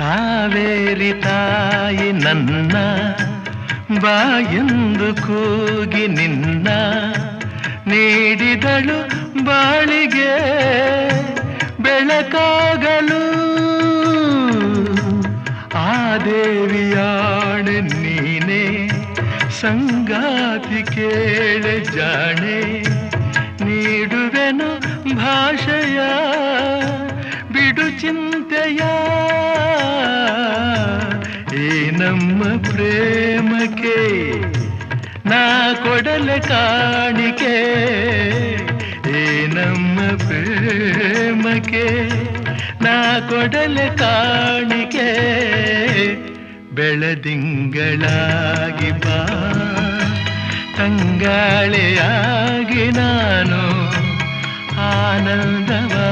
ಕಾವೇರಿ ತಾಯಿ ನನ್ನ ಬಾಯೆಂದು ಕೂಗಿ ನಿನ್ನ ನೀಡಿದಳು ಬಾಳಿಗೆ ಬೆಳಕಾಗಲು ಆ ದೇವಿಯಾಣೆ ನೀನೆ ಸಂಗಾತಿ ಕೇಳೆ ಜಾಣೆ ನೀಡುವೆನು ಭಾಷೆಯ ಬಿಡು ಚಿಂತೆಯ ಈ ನಮ್ಮ ಪ್ರೇಮಕ್ಕೆ ನಾ ಕೊಡಲೆ ಕಾಣಿಕೆ ಈ ನಮ್ಮ ಪ್ರೇಮಕ್ಕೆ ನಾ ಕೊಡಲೆ ಕಾಣಿಕೆ ಬೆಳದಿಂಗಳಾಗಿ ಬಾ ತಂಗಾಳೆಯಾಗಿ ನಾನು ಆನಂದವಾ